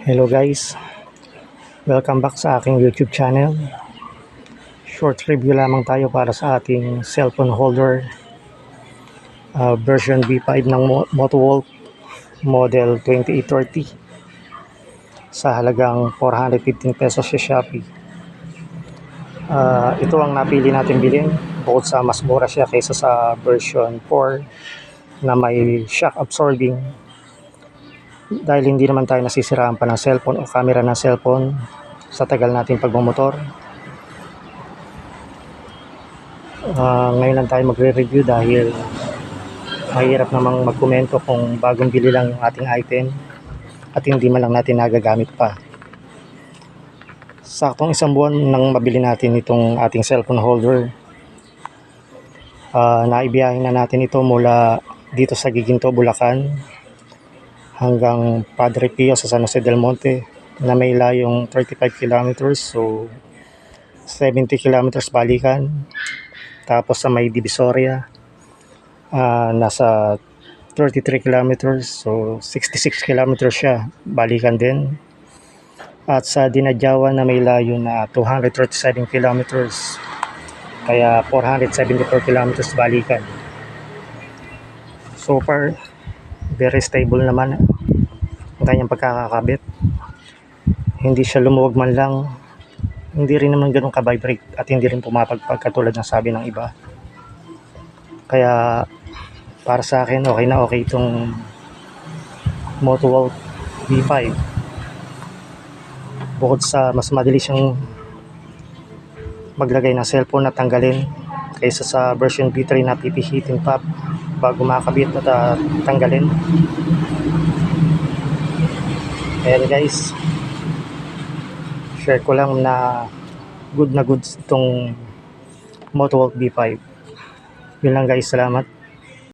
Hello guys, welcome back sa aking YouTube channel. Short review lamang tayo para sa ating cellphone holder version V5 ng Motowolf model 2830 sa halagang 415 pesos sa Shopee. Ito ang napili natin bilhin bukod sa mas mura siya kaysa sa version 4 na may shock absorbing. Dahil hindi naman tayo nasisiraan pa ng cellphone o camera ng cellphone sa tagal natin pagmamotor. Ngayon lang tayo magre-review dahil mahirap namang magkomento kung bagong bili lang yung ating item at hindi man lang natin nagagamit pa. Saktong isang buwan nang mabili natin itong ating cellphone holder. Naibiyahin na natin ito mula dito sa Giginto, Bulacan hanggang Padre Pio sa San Jose del Monte na may layong 35 kilometers, so 70 kilometers balikan. Tapos sa may Divisoria nasa 33 kilometers, so 66 kilometers siya balikan din. At sa Dinadjawan na may layo na 237 kilometers, kaya 474 kilometers balikan. So far very stable naman ang kanyang pagkakakabit. Hindi siya lumuwag man lang, hindi rin naman ganun ka-vibrate at hindi rin pumapagpag katulad ng sabi ng iba. Kaya para sa akin okay na okay itong Motowolf V5. Bukod sa mas madali siyang maglagay ng cellphone at tanggalin kaysa sa version V3 na pipihitin pa bago makabit at tanggalin. Ayan guys, share ko lang na good itong Motowolf V5. Yun lang guys, salamat.